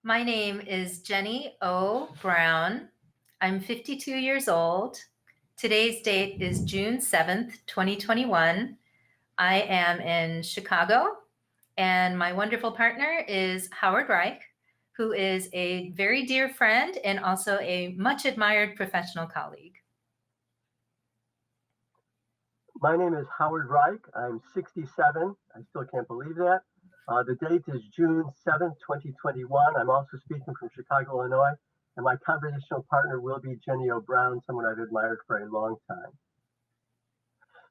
My name is Jennie O. Brown. I'm 52 years old. Today's date is June 7th, 2021. I am in Chicago, and my wonderful partner is Howard Reich, who is a very dear friend and also a much admired professional colleague. My name is Howard Reich. I'm 67. I still can't believe that. The date is June 7th, 2021. I'm also speaking from Chicago, Illinois, and my conversational partner will be Jennie O. Brown, someone I've admired for a long time.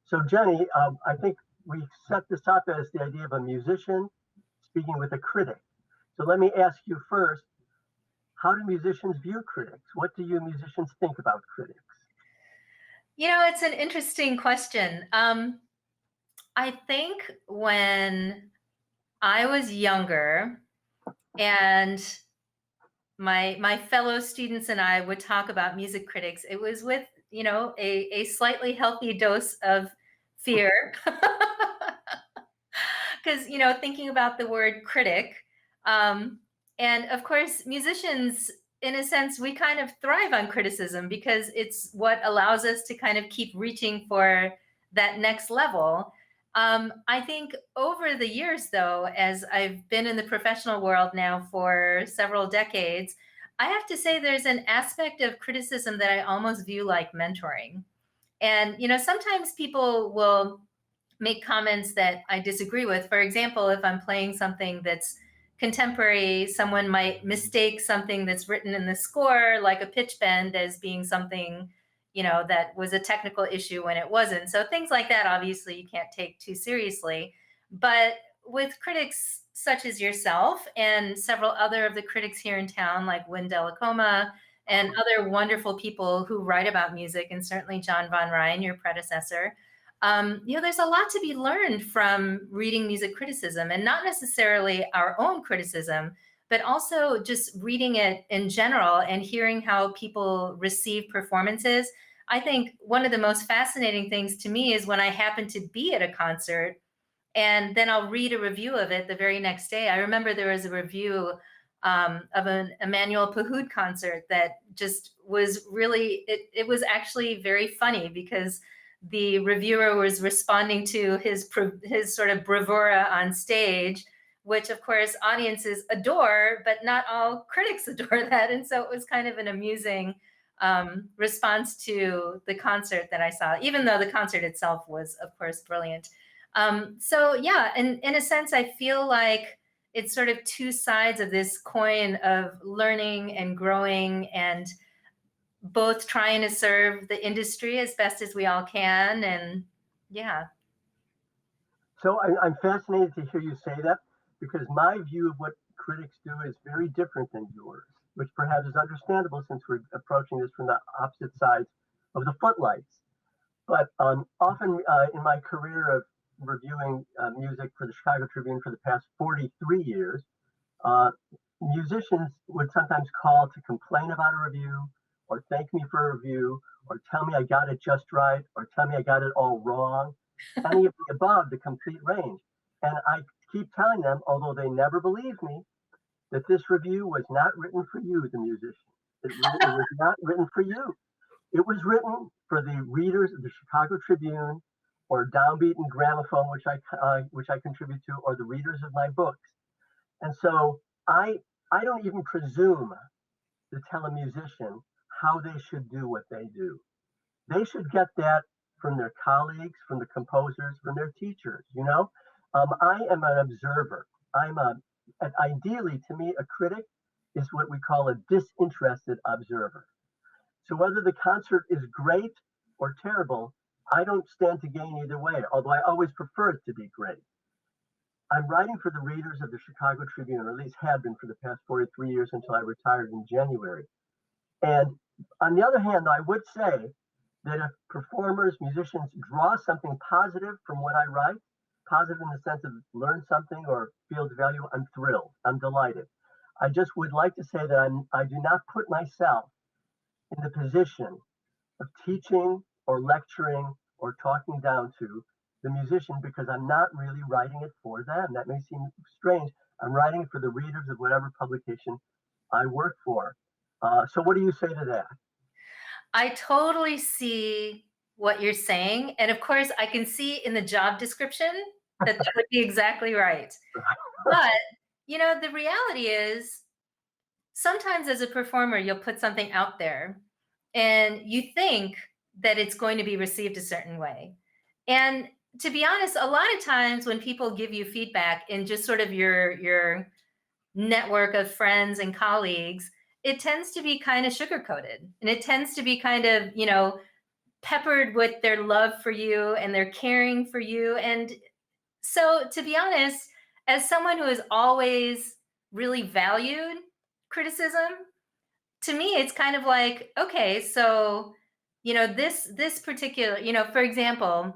So Jennie, I think we set this up as the idea of a musician speaking with a critic. So let me ask you first, how do musicians view critics? What do you musicians think about critics? It's an interesting question. I think when I was younger and my fellow students and I would talk about music critics, it was with, a slightly healthy dose of fear. Because, thinking about the word critic, um, and of course, musicians, in a sense, we kind of thrive on criticism because it's what allows us to kind of keep reaching for that next level. I think over the years, though, as I've been in the professional world now for several decades, I have to say there's an aspect of criticism that I almost view like mentoring. And, sometimes people will make comments that I disagree with. For example, if I'm playing something that's contemporary, someone might mistake something that's written in the score, like a pitch bend, as being something, that was a technical issue when it wasn't. So things like that, obviously, you can't take too seriously. But with critics such as yourself and several other of the critics here in town, like Win Delacoma, and other wonderful people who write about music, and certainly John Von Ryan, your predecessor, there's a lot to be learned from reading music criticism, and not necessarily our own criticism, but also just reading it in general and hearing how people receive performances. I think one of the most fascinating things to me is when I happen to be at a concert and then I'll read a review of it the very next day. I remember there was a review of an Emmanuel Pahud concert that just was really, it was actually very funny because the reviewer was responding to his sort of bravura on stage, which of course audiences adore, but not all critics adore that. And so it was kind of an amusing response to the concert that I saw, even though the concert itself was, of course, brilliant. So yeah, in a sense, I feel like it's sort of two sides of this coin of learning and growing and both trying to serve the industry as best as we all can. And yeah. So I'm fascinated to hear you say that because my view of what critics do is very different than yours, which perhaps is understandable since we're approaching this from the opposite sides of the footlights. But often in my career of reviewing music for the Chicago Tribune for the past 43 years, uh, musicians would sometimes call to complain about a review or thank me for a review or tell me I got it just right or tell me I got it all wrong, any of the above, the complete range. And I keep telling them, although they never believe me, that this review was not written for you, the musician. It was not written for you. It was written for the readers of the Chicago Tribune or Downbeat and Gramophone, which I contribute to, or the readers of my books. And so I don't even presume to tell a musician how they should do what they do. They should get that from their colleagues, from the composers, from their teachers. I am an observer. Ideally, to me, a critic is what we call a disinterested observer. So whether the concert is great or terrible, I don't stand to gain either way, although I always prefer it to be great. I'm writing for the readers of the Chicago Tribune, or at least had been for the past 43 years until I retired in January. And on the other hand, I would say that if performers, musicians draw something positive from what I write, positive in the sense of learn something or feel value, I'm thrilled. I'm delighted. I just would like to say that I do not put myself in the position of teaching or lecturing or talking down to the musician because I'm not really writing it for them. That may seem strange. I'm writing it for the readers of whatever publication I work for. So what do you say to that? I totally see what you're saying. And of course, I can see in the job description that that would be exactly right. But, the reality is sometimes as a performer, you'll put something out there and you think that it's going to be received a certain way. And to be honest, a lot of times when people give you feedback in just sort of your network of friends and colleagues, it tends to be kind of sugar coated and it tends to be kind of, peppered with their love for you and their caring for you. And so, to be honest, as someone who has always really valued criticism, to me, it's kind of like, okay, so, this particular, for example,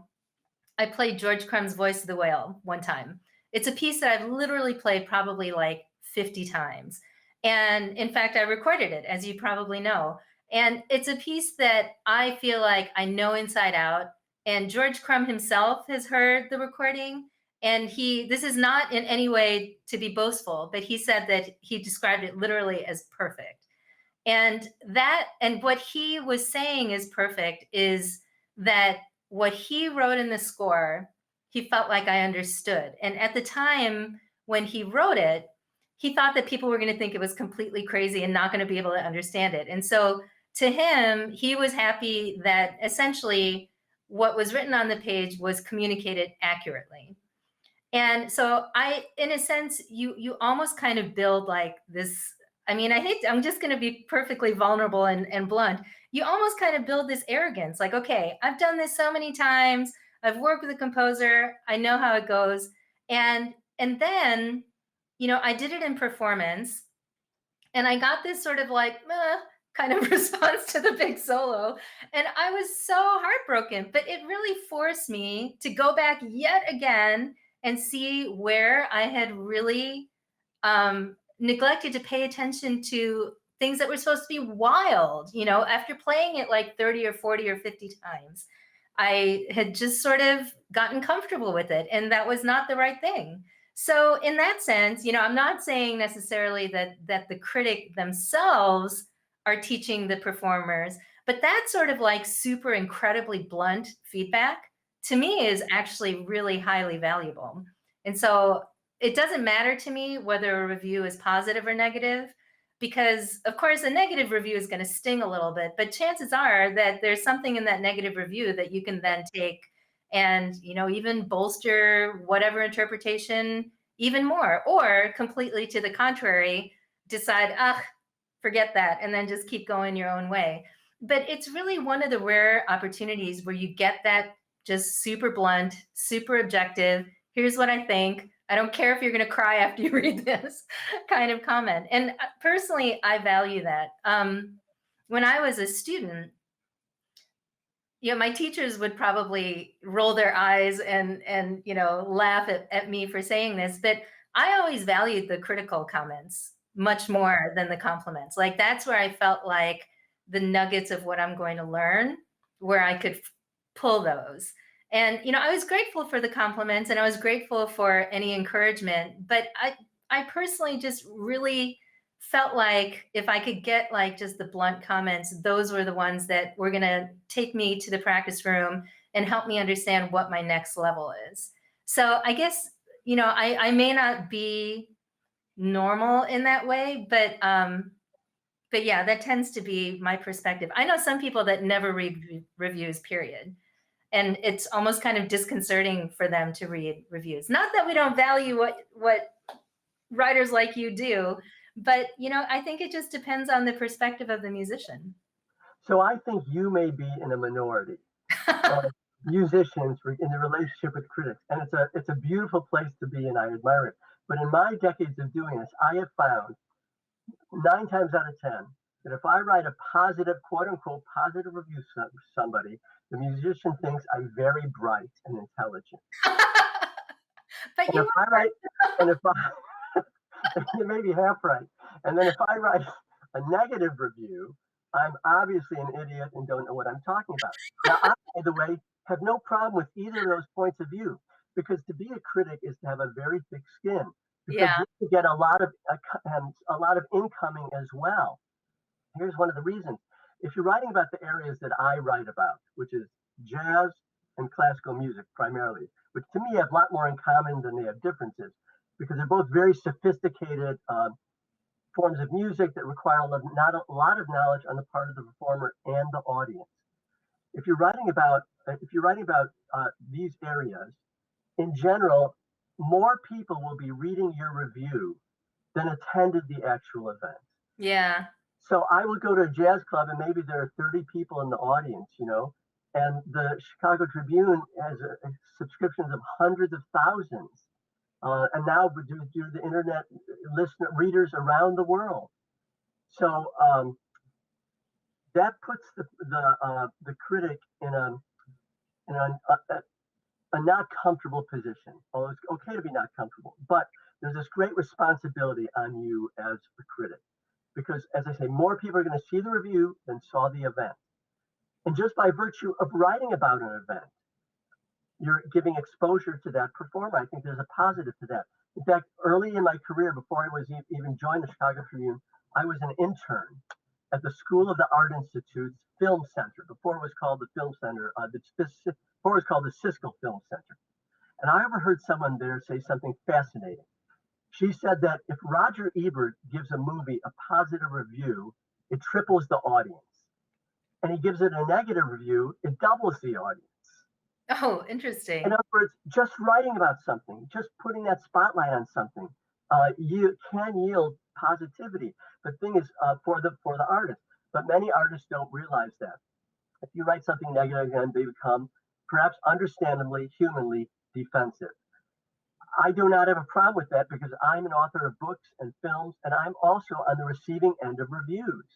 I played George Crumb's Voice of the Whale one time. It's a piece that I've literally played probably like 50 times. And in fact, I recorded it, as you probably know. And it's a piece that I feel like I know inside out. And George Crumb himself has heard the recording. And this is not in any way to be boastful, but he said that he described it literally as perfect. And what he was saying is perfect is that what he wrote in the score, he felt like I understood. And at the time when he wrote it, he thought that people were going to think it was completely crazy and not going to be able to understand it. And so to him, he was happy that essentially what was written on the page was communicated accurately. And so in a sense, you almost kind of build like this. I mean, I'm just going to be perfectly vulnerable and blunt. You almost kind of build this arrogance like, okay, I've done this so many times. I've worked with a composer. I know how it goes. And then, I did it in performance and I got this sort of like, kind of response to the big solo. And I was so heartbroken, but it really forced me to go back yet again and see where I had really neglected to pay attention to things that were supposed to be wild. After playing it like 30 or 40 or 50 times, I had just sort of gotten comfortable with it. And that was not the right thing. So in that sense, I'm not saying necessarily that the critic themselves are teaching the performers, but that sort of like super incredibly blunt feedback to me is actually really highly valuable. And so it doesn't matter to me whether a review is positive or negative, because of course a negative review is going to sting a little bit, but chances are that there's something in that negative review that you can then take and even bolster whatever interpretation even more, or completely to the contrary, decide, forget that, and then just keep going your own way. But it's really one of the rare opportunities where you get that just super blunt, super objective, here's what I think, I don't care if you're going to cry after you read this kind of comment. And personally, I value that. When I was a student, my teachers would probably roll their eyes and laugh at me for saying this, but I always valued the critical comments much more than the compliments. Like that's where I felt like the nuggets of what I'm going to learn, where I could pull those. And I was grateful for the compliments and I was grateful for any encouragement, but I personally just really felt like if I could get like just the blunt comments, those were the ones that were going to take me to the practice room and help me understand what my next level is. So I guess, I may not be normal in that way, but yeah, that tends to be my perspective. I know some people that never read reviews, period. And it's almost kind of disconcerting for them to read reviews. Not that we don't value what writers like you do, but I think it just depends on the perspective of the musician. So I think you may be in a minority of musicians in the relationship with critics, and it's a beautiful place to be, and I admire it. But in my decades of doing this, I have found 9 times out of 10 that if I write a positive, quote unquote, positive review of somebody, the musician thinks I'm very bright and intelligent. But And you if I write, and if I, you may be half right. And then if I write a negative review, I'm obviously an idiot and don't know what I'm talking about. Now, I, by the way, have no problem with either of those points of view because to be a critic is to have a very thick skin. because Yeah. you get a lot of incoming as well. Here's one of the reasons. If you're writing about the areas that I write about, which is jazz and classical music primarily, which to me have a lot more in common than they have differences, because they're both very sophisticated forms of music that require not a lot of knowledge on the part of the performer and the audience. If you're writing about these areas, in general, more people will be reading your review than attended the actual event. Yeah. So I would go to a jazz club and maybe there are 30 people in the audience, and the Chicago Tribune has subscriptions of hundreds of thousands. And now due to the internet, readers around the world. So that puts the critic in a not comfortable position. Although it's okay to be not comfortable, but there's this great responsibility on you as a critic, because as I say, more people are going to see the review than saw the event. And just by virtue of writing about an event, you're giving exposure to that performer. I think there's a positive to that. In fact, early in my career, before I was even joined the Chicago Tribune, I was an intern at the School of the Art Institute's Film Center. Before it was called the Film Center, before it was called the Siskel Film Center. And I overheard someone there say something fascinating. She said that if Roger Ebert gives a movie a positive review, it triples the audience. And he gives it a negative review, it doubles the audience. Oh, In interesting. other words, just writing about something, just putting that spotlight on something, you can yield positivity. The thing is, for the artist, but many artists don't realize that. If you write something negative, then they become, perhaps understandably, humanly defensive. I do not have a problem with that because I'm an author of books and films, and I'm also on the receiving end of reviews.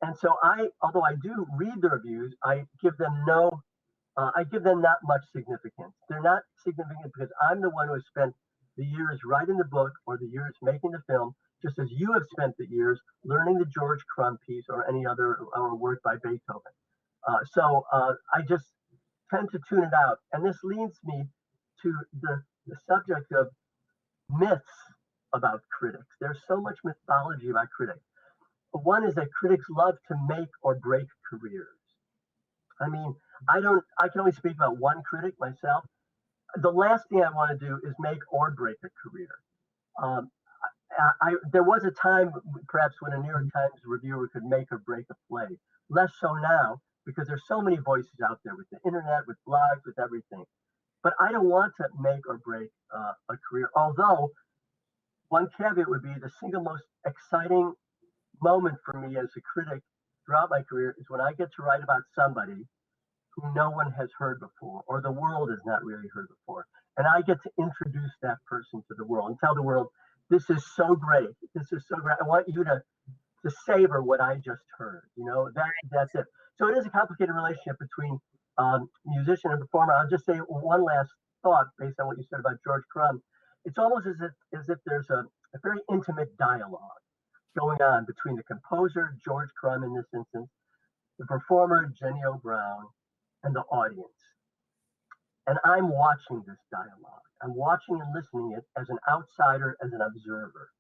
And so although I do read the reviews, I give them not much significance. They're not significant because I'm the one who has spent the years writing the book or the years making the film, just as you have spent the years learning the George Crumb piece or any other work by Beethoven. So I just tend to tune it out. And this leads me to the subject of myths about critics. There's so much mythology about critics. One is that critics love to make or break careers. I mean, I can only speak about one critic myself. The last thing I want to do is make or break a career. Um, there was a time, perhaps, when a New York Times reviewer could make or break a play. Less so now, because there's so many voices out there with the internet, with blogs, with everything. But I don't want to make or break a career. Although, one caveat would be the single most exciting moment for me as a critic throughout my career is when I get to write about somebody who no one has heard before, or the world has not really heard before. And I get to introduce that person to the world and tell the world, this is so great. This is so great. I want you to savor what I just heard. That's it. So it is a complicated relationship between musician and performer. I'll just say one last thought based on what you said about George Crumb. It's almost as if there's a very intimate dialogue going on between the composer, George Crumb in this instance, the performer, Jennie Brown, and the audience. And I'm watching this dialogue. I'm watching and listening it as an outsider, as an observer.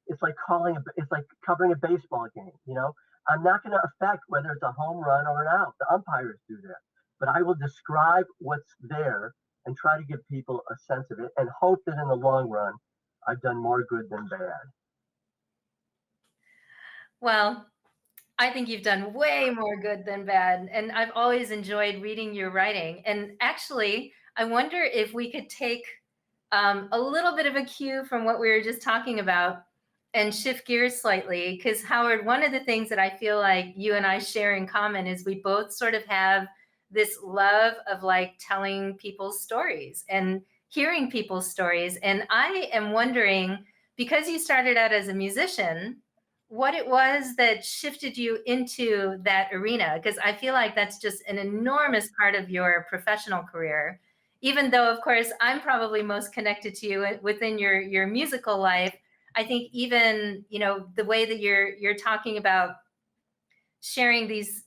It's like covering a baseball game. I'm not going to affect whether it's a home run or an out. The umpires do that. But I will describe what's there and try to give people a sense of it and hope that in the long run, I've done more good than bad. Well, I think you've done way more good than bad. And I've always enjoyed reading your writing. And actually, I wonder if we could take a little bit of a cue from what we were just talking about and shift gears slightly. Because, Howard, one of the things that I feel like you and I share in common is we both sort of have this love of like telling people's stories and hearing people's stories. And I am wondering, because you started out as a musician, what it was that shifted you into that arena, because I feel like that's just an enormous part of your professional career, even though of course I'm probably most connected to you within your musical life. I think even the way that you're talking about sharing these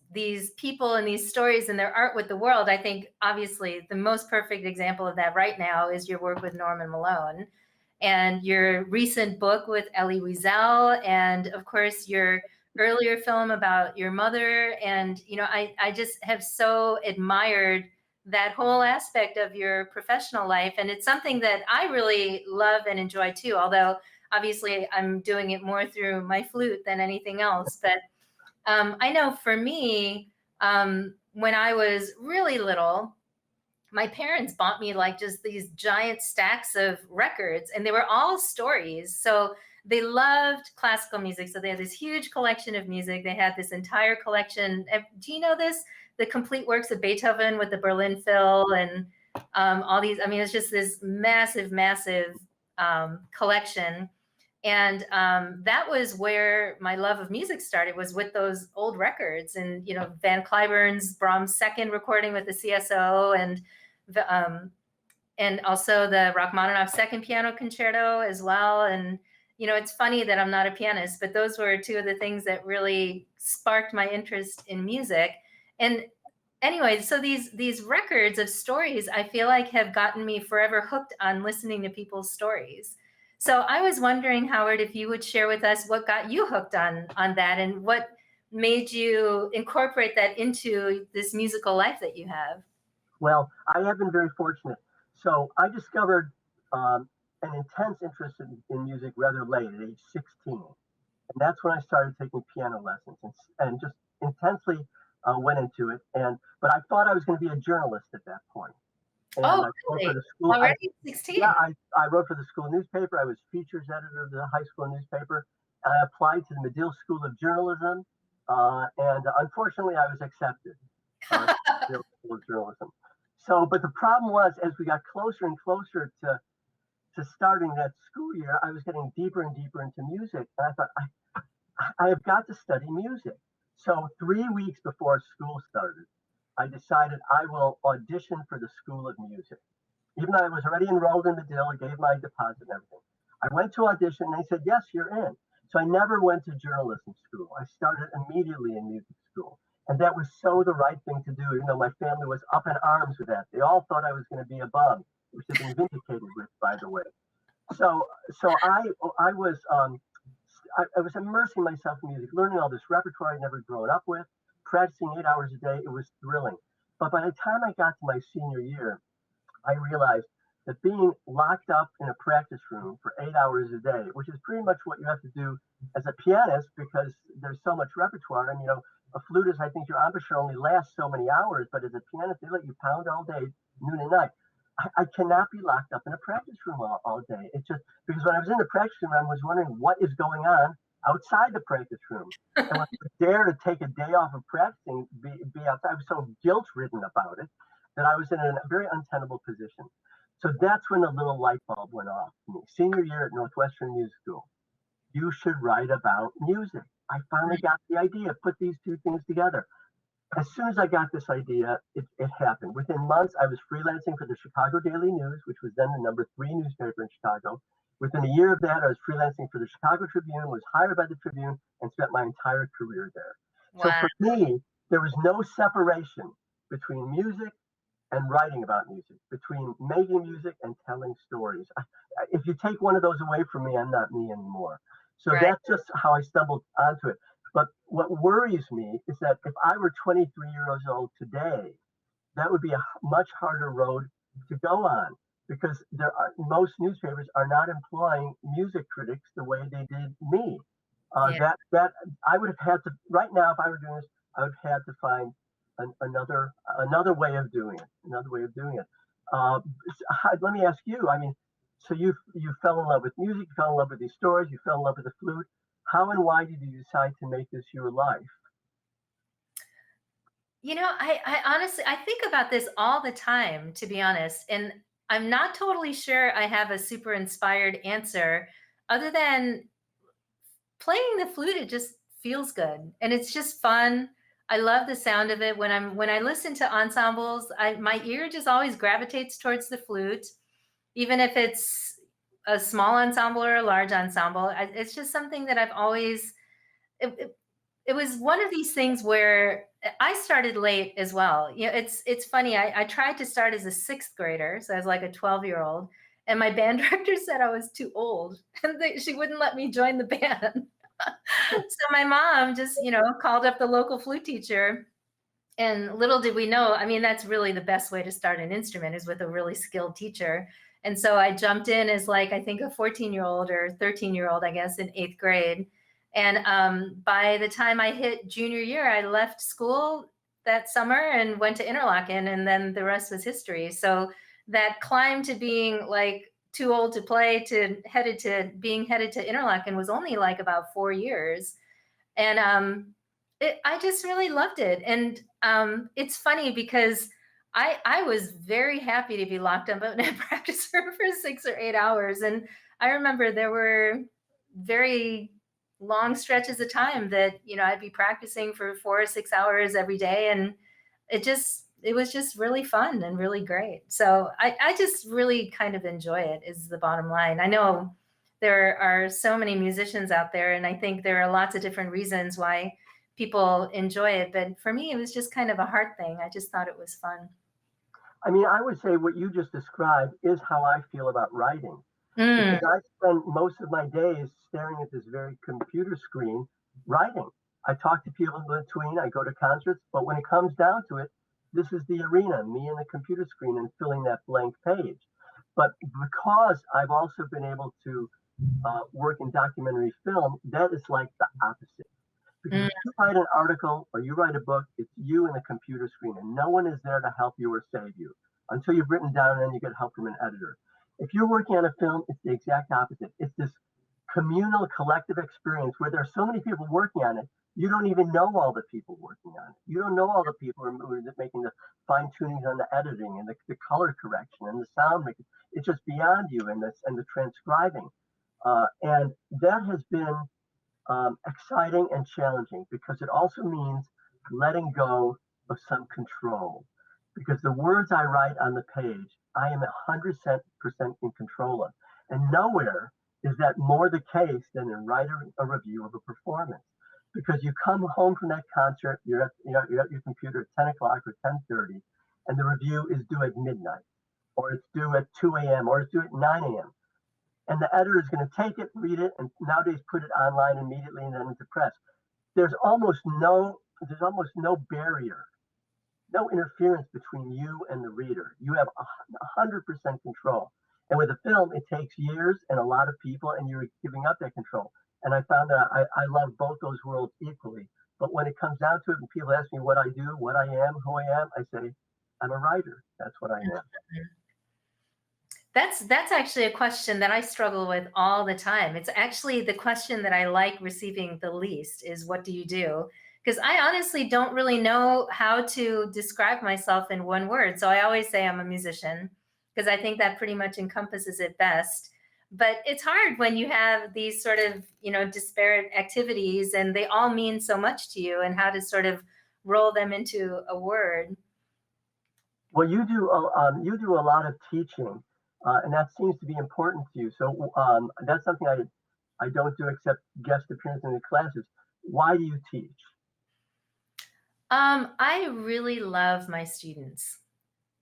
people and these stories and their art with the world, I think obviously the most perfect example of that right now is your work with Norman Malone. and your recent book with Elie Wiesel, and of course your earlier film about your mother. And I just have so admired that whole aspect of your professional life, and it's something that I really love and enjoy too, although obviously I'm doing it more through my flute than anything else. But I know for me, when I was really little, my parents bought me like just these giant stacks of records, and they were all stories. So they loved classical music. So they had this huge collection of music. They had this entire collection. Do you know this? The complete works of Beethoven with the Berlin Phil and all these. I mean, it's just this massive, massive collection. And that was where my love of music started, was with those old records. And Van Cliburn's Brahms second recording with the CSO, and also the Rachmaninoff second piano concerto as well. And it's funny that I'm not a pianist, but those were two of the things that really sparked my interest in music. And anyway, so these records of stories, I feel like, have gotten me forever hooked on listening to people's stories. So I was wondering, Howard, if you would share with us what got you hooked on that, and what made you incorporate that into this musical life that you have. Well, I have been very fortunate. So I discovered an intense interest in music rather late, at age 16. And that's when I started taking piano lessons, and just intensely went into it. But I thought I was going to be a journalist at that point. And Oh, I wrote really? for the school. Already 16? Yeah, I wrote for the school newspaper. I was features editor of the high school newspaper. And I applied to the Medill School of Journalism. And unfortunately, I was accepted to the Medill School of Journalism. So, but the problem was, as we got closer and closer to starting that school year, I was getting deeper and deeper into music. And I thought, I have got to study music. So 3 weeks before school started, I decided I will audition for the School of Music. Even though I was already enrolled in Medill, I gave my deposit and everything. I went to audition, and they said, yes, you're in. So I never went to journalism school. I started immediately in music school. And that was so the right thing to do, even though my family was up in arms with that. They all thought I was going to be a bum, which they've been vindicated with, by the way. So I was immersing myself in music, learning all this repertoire I'd never grown up with, practicing 8 hours a day. It was thrilling. But by the time I got to my senior year, I realized that being locked up in a practice room for 8 hours a day, which is pretty much what you have to do as a pianist, because there's so much repertoire. And a flutist, I think your embouchure only lasts so many hours, but as a pianist, they let you pound all day, noon and night. I cannot be locked up in a practice room all day. It's just because when I was in the practice room, I was wondering what is going on outside the practice room. And when I dare to take a day off of practicing, be outside, I was so guilt-ridden about it that I was in a very untenable position. So that's when the little light bulb went off for me. Senior year at Northwestern Music School, you should write about music. I finally got the idea, put these two things together. As soon as I got this idea, it happened. Within months, I was freelancing for the Chicago Daily News, which was then the #3 newspaper in Chicago. Within a year of that, I was freelancing for the Chicago Tribune, was hired by the Tribune, and spent my entire career there. Wow. So for me, there was no separation between music and writing about music, between making music and telling stories. If you take one of those away from me, I'm not me anymore. So Right. that's just how I stumbled onto it. But what worries me is that if I were 23 years old today, that would be a much harder road to go on, because most newspapers are not employing music critics the way they did me. Yeah. That I would have had to, right now, if I were doing this, I would have had to find another way of doing it. Let me ask you. I mean, so you fell in love with music, you fell in love with these stories, you fell in love with the flute. How and why did you decide to make this your life? I honestly, I think about this all the time, to be honest, and I'm not totally sure I have a super inspired answer, other than playing the flute. It just feels good, and it's just fun. I love the sound of it. When I listen to ensembles, my ear just always gravitates towards the flute, even if it's a small ensemble or a large ensemble. It's just something that I've always. It was one of these things where I started late as well. It's funny. I tried to start as a sixth grader, so I was like a 12-year-old, And my band director said I was too old and she wouldn't let me join the band. So my mom just, called up the local flute teacher. And little did we know, I mean, that's really the best way to start an instrument is with a really skilled teacher. And so I jumped in as like, I think a 14-year-old or 13-year-old, I guess, in 8th grade. And by the time I hit junior year, I left school that summer and went to Interlochen, and then the rest was history. So that climb to being like too old to play to being headed to Interlochen was only like about 4 years. And I just really loved it. And it's funny because I was very happy to be locked up in a practice room for 6 or 8 hours. And I remember there were very long stretches of time that, I'd be practicing for 4 or 6 hours every day. And it was just really fun and really great. So I just really kind of enjoy it is the bottom line. I know there are so many musicians out there, and I think there are lots of different reasons why people enjoy it. But for me, it was just kind of a heart thing. I just thought it was fun. I mean, I would say what you just described is how I feel about writing, Mm, because I spend most of my days staring at this very computer screen writing. I talk to people in between, I go to concerts, but when it comes down to it, this is the arena, me and the computer screen and filling that blank page. But because I've also been able to work in documentary film, that is like the opposite. Because mm, if you write an article or you write a book, it's you and the computer screen, and no one is there to help you or save you until you've written down and then you get help from an editor. If you're working on a film, it's the exact opposite. It's this communal, collective experience where there are so many people working on it. You don't even know all the people working on it. You don't know all the people who are making the fine tunings on the editing and the color correction and the sound making. It's just beyond you and the transcribing. And that has been exciting and challenging because it also means letting go of some control. Because the words I write on the page, I am 100% in control of. And nowhere is that more the case than in writing a review of a performance. Because you come home from that concert, you're at your computer at 10 o'clock or 10:30, and the review is due at midnight, or it's due at 2 a.m., or it's due at 9 a.m. And the editor is going to take it, read it, and nowadays put it online immediately and then into press. There's almost no barrier, no interference between you and the reader. You have 100% control. And with a film, it takes years and a lot of people, and you're giving up that control. And I found that I love both those worlds equally. But when it comes down to it, and people ask me what I do, what I am, who I am, I say, I'm a writer. That's what I am. That's actually a question that I struggle with all the time. It's actually the question that I like receiving the least is what do you do? Because I honestly don't really know how to describe myself in one word. So I always say I'm a musician because I think that pretty much encompasses it best. But it's hard when you have these sort of, disparate activities and they all mean so much to you and how to sort of roll them into a word. Well, you do a lot of teaching, and that seems to be important to you. So that's something I don't do except guest appearance in the classes. Why do you teach? I really love my students.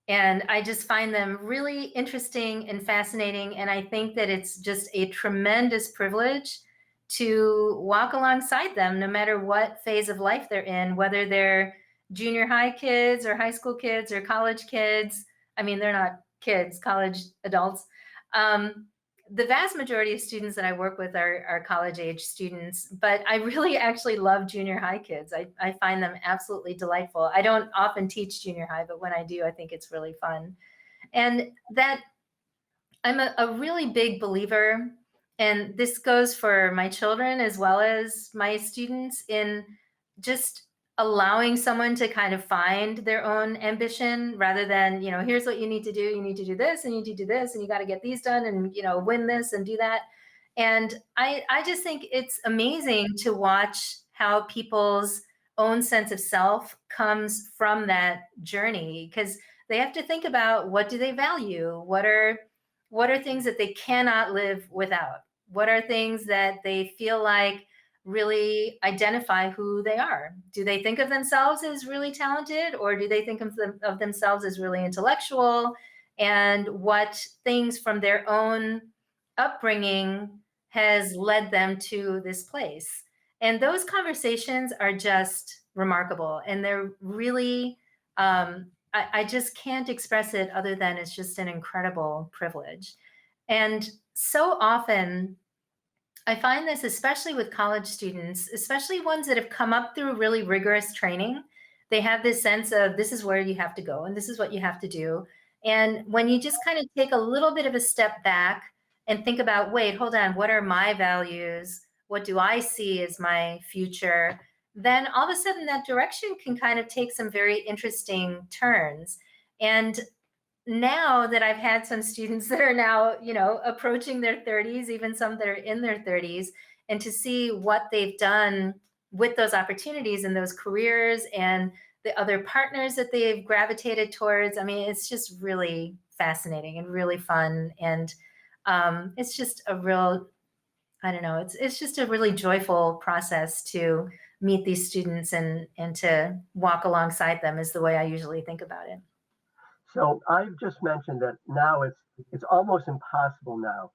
And I just find them really interesting and fascinating. And I think that it's just a tremendous privilege to walk alongside them, no matter what phase of life they're in, whether they're junior high kids or high school kids or college kids. I mean, they're not kids, college adults. Um, the vast majority of students that I work with are college age students, but I really actually love junior high kids. I find them absolutely delightful. I don't often teach junior high, but when I do, I think it's really fun. And that I'm a really big believer, and this goes for my children as well as my students, in just allowing someone to kind of find their own ambition rather than, here's what you need to do. You need to do this and you need to do this and you got to get these done and, win this and do that. And I just think it's amazing to watch how people's own sense of self comes from that journey because they have to think about what do they value? What are things that they cannot live without? What are things that they feel like really identify who they are? Do they think of themselves as really talented or do they think of themselves as really intellectual? and what things from their own upbringing has led them to this place. And those conversations are just remarkable. And they're really, I just can't express it other than it's just an incredible privilege. And so often, I find this especially with college students, especially ones that have come up through really rigorous training. They have this sense of this is where you have to go and this is what you have to do. And when you just kind of take a little bit of a step back and think about, wait, hold on, what are my values? What do I see as my future? Then all of a sudden that direction can kind of take some very interesting turns. And now that I've had some students that are now, approaching their 30s, even some that are in their 30s, and to see what they've done with those opportunities and those careers and the other partners that they've gravitated towards. I mean, it's just really fascinating and really fun. And it's just a real, I don't know, it's just a really joyful process to meet these students and to walk alongside them is the way I usually think about it. So I've just mentioned that now it's almost impossible now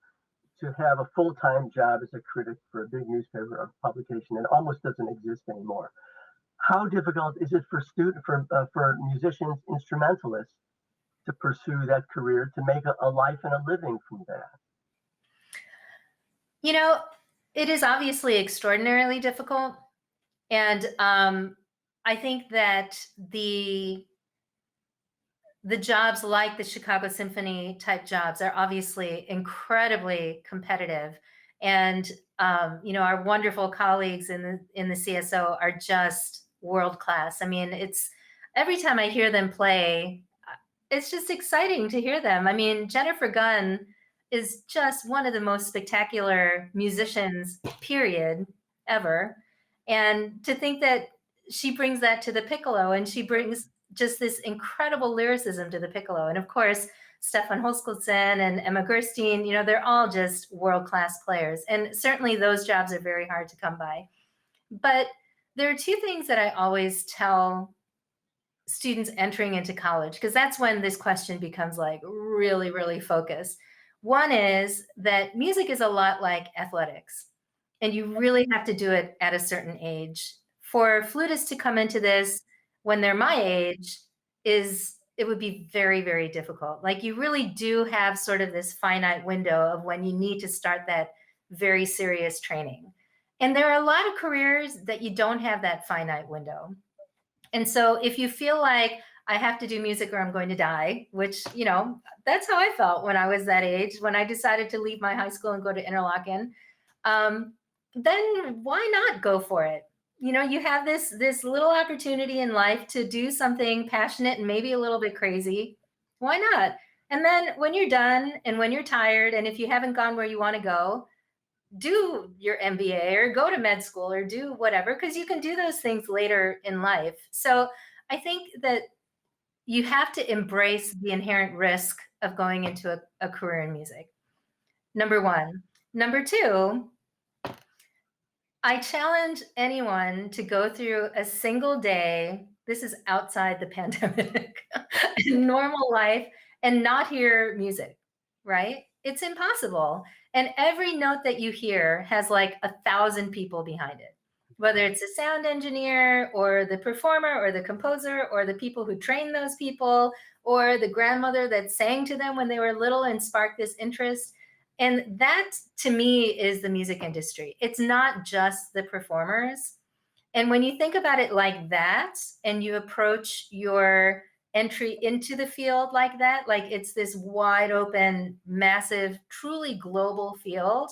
to have a full-time job as a critic for a big newspaper or publication. It almost doesn't exist anymore. How difficult is it for musicians, instrumentalists, to pursue that career, to make a life and a living from that? You know, it is obviously extraordinarily difficult. And I think that the jobs like the Chicago Symphony type jobs are obviously incredibly competitive. And our wonderful colleagues in the CSO are just world class. I mean, it's every time I hear them play, it's just exciting to hear them. I mean, Jennifer Gunn is just one of the most spectacular musicians, period, ever. And to think that she brings that to the piccolo and she brings just this incredible lyricism to the piccolo. And of course, Stefan Hoskelson and Emma Gerstein, they're all just world-class players. And certainly those jobs are very hard to come by. But there are two things that I always tell students entering into college, because that's when this question becomes like really, really focused. One is that music is a lot like athletics, and you really have to do it at a certain age. For flutists to come into this when they're my age it would be very, very difficult. Like you really do have sort of this finite window of when you need to start that very serious training. And there are a lot of careers that you don't have that finite window. And so if you feel like I have to do music or I'm going to die, which, that's how I felt when I was that age, when I decided to leave my high school and go to Interlochen, then why not go for it? You have this little opportunity in life to do something passionate and maybe a little bit crazy. Why not? And then when you're done and when you're tired, and if you haven't gone where you want to go, do your MBA or go to med school or do whatever, because you can do those things later in life. So I think that you have to embrace the inherent risk of going into a career in music. Number one. Number two, I challenge anyone to go through a single day. This is outside the pandemic, normal life, and not hear music, right? It's impossible. And every note that you hear has like 1,000 people behind it, whether it's a sound engineer or the performer or the composer or the people who train those people or the grandmother that sang to them when they were little and sparked this interest. And that to me is the music industry. It's not just the performers. And when you think about it like that, and you approach your entry into the field like that, like it's this wide open, massive, truly global field.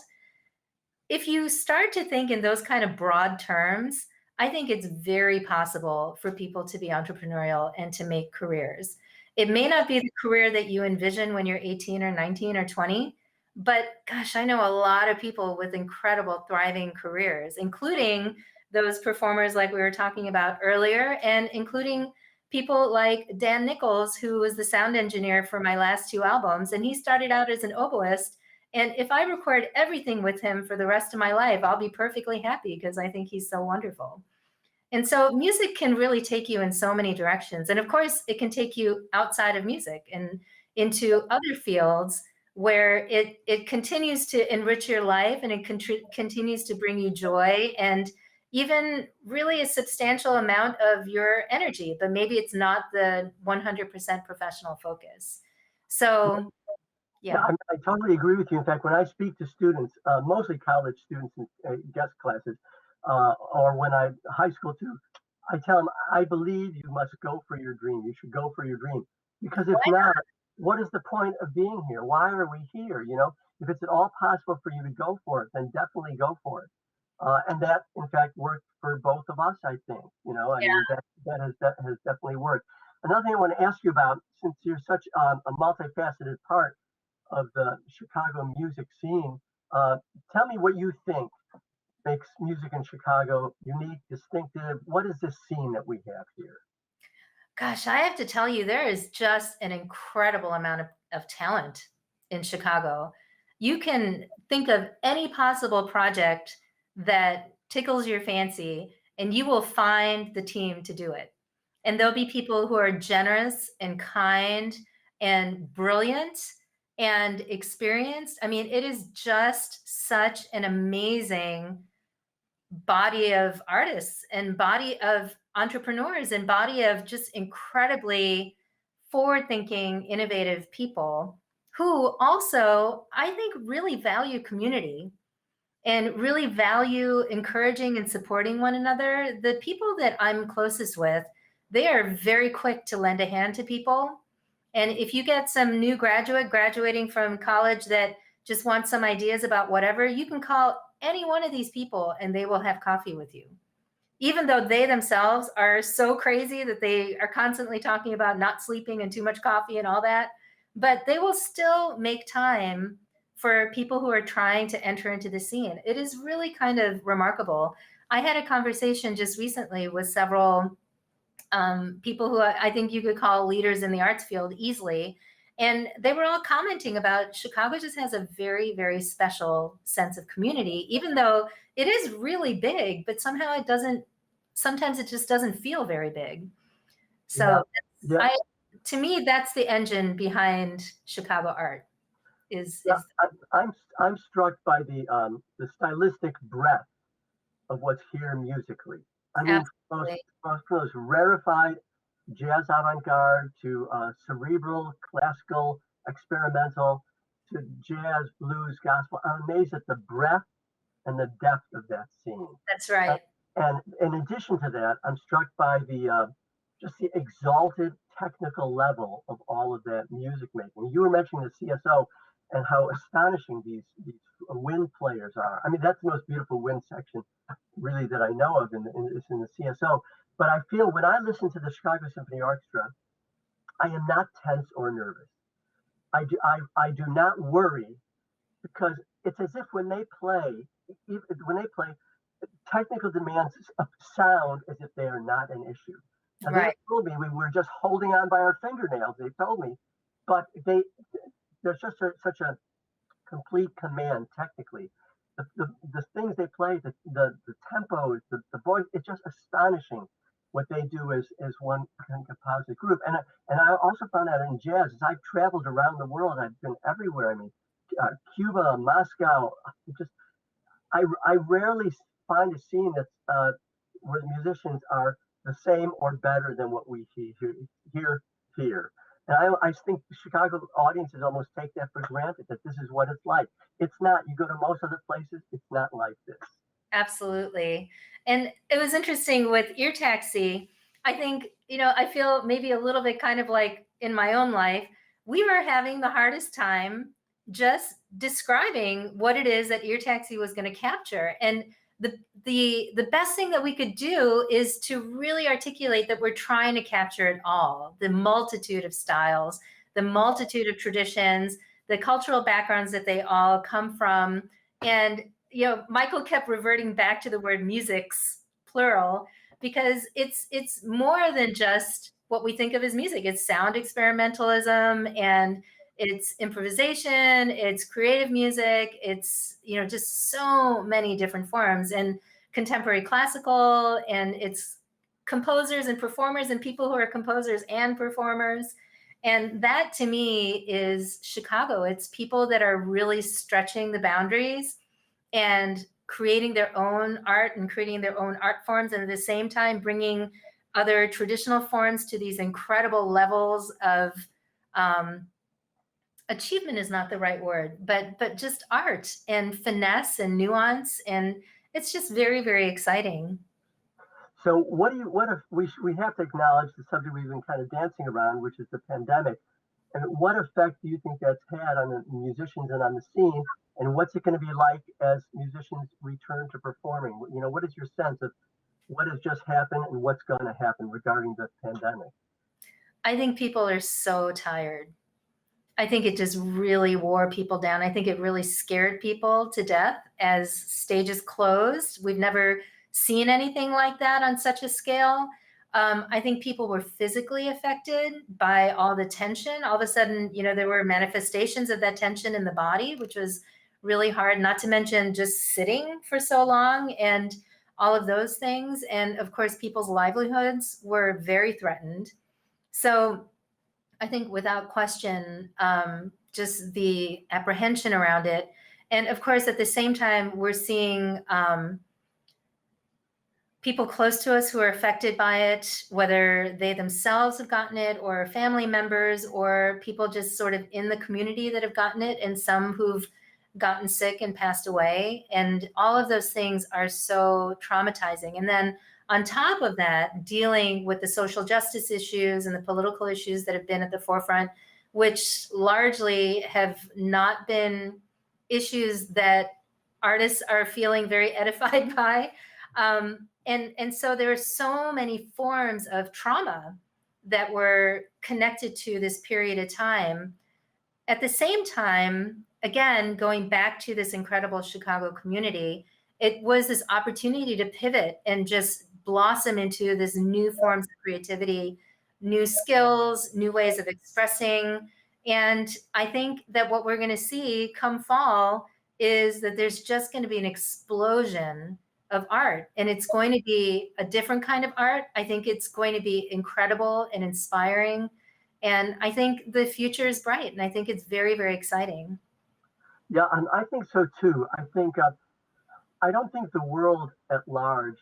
If you start to think in those kind of broad terms, I think it's very possible for people to be entrepreneurial and to make careers. It may not be the career that you envision when you're 18 or 19 or 20, but gosh, I know a lot of people with incredible, thriving careers, including those performers like we were talking about earlier, and including people like Dan Nichols, who was the sound engineer for my last two albums. And he started out as an oboist. And if I record everything with him for the rest of my life, I'll be perfectly happy because I think he's so wonderful. And so music can really take you in so many directions. And of course, it can take you outside of music. And into other fields where it continues to enrich your life, and it continues to bring you joy, and even really a substantial amount of your energy, but maybe it's not the 100% professional focus. So Yeah, yeah. I totally agree with you. In fact, when I speak to students, mostly college students in guest classes, or when I high school too, I tell them I believe you must go for your dream. You should go for your dream because if not, what is the point of being here? Why are we here? You know, if it's at all possible for you to go for it, then definitely go for it. And that, in fact, worked for both of us. I think. You know, I mean that has definitely worked. Another thing I want to ask you about, since you're such a multifaceted part of the Chicago music scene. Tell me what you think makes music in Chicago unique, distinctive. What is this scene that we have here? Gosh, I have to tell you, there is just an incredible amount of talent in Chicago. You can think of any possible project that tickles your fancy, and you will find the team to do it. And there'll be people who are generous and kind and brilliant and experienced. I mean, it is just such an amazing body of artists and body of entrepreneurs and body of just incredibly forward thinking, innovative people who also, I think, really value community and really value encouraging and supporting one another. The people that I'm closest with, they are very quick to lend a hand to people. And if you get some new graduate graduating from college that just wants some ideas about whatever, you can call any one of these people and they will have coffee with you. Even though they themselves are so crazy that they are constantly talking about not sleeping and too much coffee and all that, but they will still make time for people who are trying to enter into the scene. It is really kind of remarkable. I had a conversation just recently with several people who I think you could call leaders in the arts field easily. And they were all commenting about Chicago just has a very, very special sense of community, even though it is really big, but somehow it doesn't, sometimes it just doesn't feel very big. Yeah, So yeah, I, to me, that's the engine behind Chicago art yeah. is I'm struck by the stylistic breadth of what's here musically. I mean, absolutely. from those rarefied jazz avant-garde to cerebral, classical, experimental to jazz, blues, gospel. I'm amazed at the breadth and the depth of that scene. That's And, right. and in addition to that, I'm struck by the just the exalted technical level of all of that music making. You were mentioning the CSO and how astonishing these wind players are. I mean, that's the most beautiful wind section really that I know of in the CSO. But I feel when I listen to the Chicago Symphony Orchestra, I am not tense or nervous. I do not worry because it's as if when they play, technical demands of sound as if they are not an issue. Now they Right. told me we were just holding on by our fingernails. They told me, but there's just such a complete command technically. The things they play, the tempos, the voice, it's just astonishing what they do as one composite group. And I also found out in jazz, as I've traveled around the world, I've been everywhere. I mean, Cuba, Moscow, just I rarely find a scene that's where the musicians are the same or better than what we hear here. And I think Chicago audiences almost take that for granted that this is what it's like. It's not. You go to most other places, it's not like this. Absolutely. And it was interesting with Ear Taxi. I think, I feel maybe a little bit kind of like in my own life, we were having the hardest time just describing what it is that Ear Taxi was going to capture. And the best thing that we could do is to really articulate that we're trying to capture it all, the multitude of styles, the multitude of traditions, the cultural backgrounds that they all come from. And Michael kept reverting back to the word musics, plural, because it's more than just what we think of as music. It's sound experimentalism and it's improvisation, it's creative music, it's just so many different forms, and contemporary classical, and it's composers and performers and people who are composers and performers. And that to me is Chicago. It's people that are really stretching the boundaries and creating their own art and creating their own art forms, and at the same time bringing other traditional forms to these incredible levels of um, achievement is not the right word, but just art and finesse and nuance, and it's just very, very exciting. So what if we have to acknowledge the subject we've been kind of dancing around, which is the pandemic. And what effect do you think that's had on the musicians and on the scene? And what's it going to be like as musicians return to performing? You know, what is your sense of what has just happened and what's going to happen regarding the pandemic? I think people are so tired. I think it just really wore people down. I think it really scared people to death as stages closed. We've never seen anything like that on such a scale. I think people were physically affected by all the tension. All of a sudden, there were manifestations of that tension in the body, which was really hard, not to mention just sitting for so long and all of those things. And of course, people's livelihoods were very threatened. So I think without question, just the apprehension around it. And of course, at the same time, we're seeing people close to us who are affected by it, whether they themselves have gotten it or family members or people just sort of in the community that have gotten it, and some who've gotten sick and passed away. And all of those things are so traumatizing. And then on top of that, dealing with the social justice issues and the political issues that have been at the forefront, which largely have not been issues that artists are feeling very edified by. And so there are so many forms of trauma that were connected to this period of time. At the same time, again, going back to this incredible Chicago community, it was this opportunity to pivot and just blossom into this new forms of creativity, new skills, new ways of expressing. And I think that what we're going to see come fall is that there's just going to be an explosion of art, and it's going to be a different kind of art. I think it's going to be incredible and inspiring, and I think the future is bright, and I think it's very, very exciting. Yeah, and I think so too. I don't think the world at large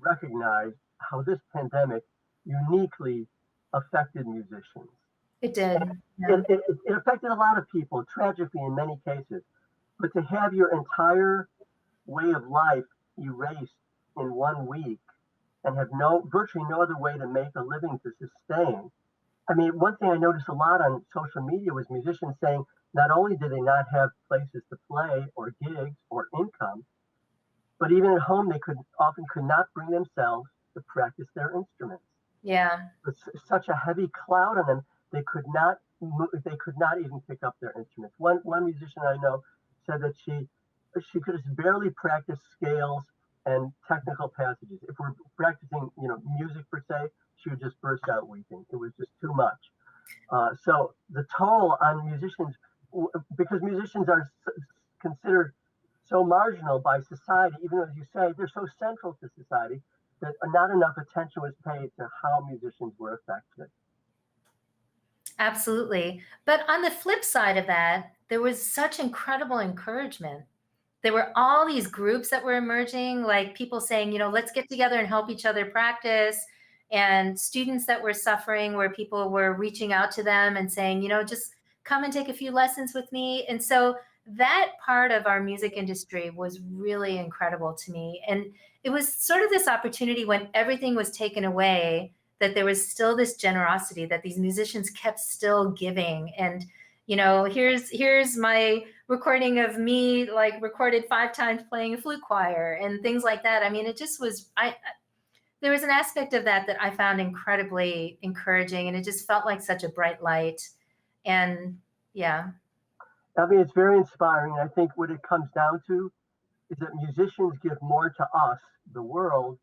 recognized how this pandemic uniquely affected musicians. It did. Yeah. It affected a lot of people, tragically in many cases. But to have your entire way of life erased in 1 week and have virtually no other way to make a living to sustain. I mean, one thing I noticed a lot on social media was musicians saying not only did they not have places to play or gigs or income, but even at home they could not bring themselves to practice their instruments. Yeah. With such a heavy cloud on them, they could not they could not even pick up their instruments. One musician I know said that she could just barely practice scales and technical passages. If we're practicing, music per se, she would just burst out weeping. It was just too much. So the toll on musicians, because musicians are considered so marginal by society, even though, as you say, they're so central to society, that not enough attention was paid to how musicians were affected. Absolutely. But on the flip side of that, there was such incredible encouragement. There were all these groups that were emerging, like people saying, let's get together and help each other practice. And students that were suffering, where people were reaching out to them and saying, just come and take a few lessons with me. And so that part of our music industry was really incredible to me. And it was sort of this opportunity when everything was taken away, that there was still this generosity, that these musicians kept still giving. And here's my recording of me, like, recorded 5 times playing a flute choir and things like that. I mean, it just was, there was an aspect of that I found incredibly encouraging, and it just felt like such a bright light. And yeah. I mean, it's very inspiring. I think what it comes down to is that musicians give more to us, the world,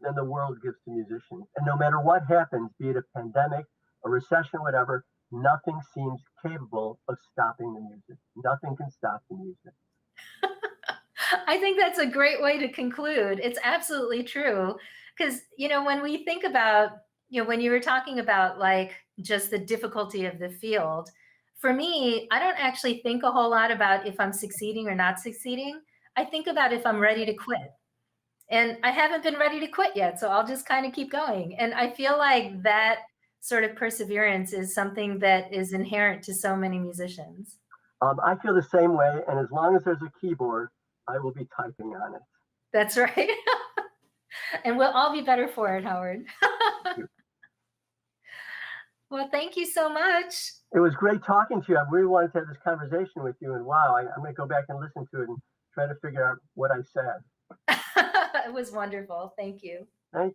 than the world gives to musicians. And no matter what happens, be it a pandemic, a recession, whatever, nothing seems capable of stopping the music. Nothing can stop the music. I think that's a great way to conclude. It's absolutely true. Because, when we think about, when you were talking about like just the difficulty of the field. For me, I don't actually think a whole lot about if I'm succeeding or not succeeding. I think about if I'm ready to quit. And I haven't been ready to quit yet, so I'll just kind of keep going. And I feel like that sort of perseverance is something that is inherent to so many musicians. I feel the same way, and as long as there's a keyboard, I will be typing on it. That's right. And we'll all be better for it, Howard. Well, thank you so much. It was great talking to you. I really wanted to have this conversation with you, and wow, I'm going to go back and listen to it and try to figure out what I said. It was wonderful. Thank you. Thank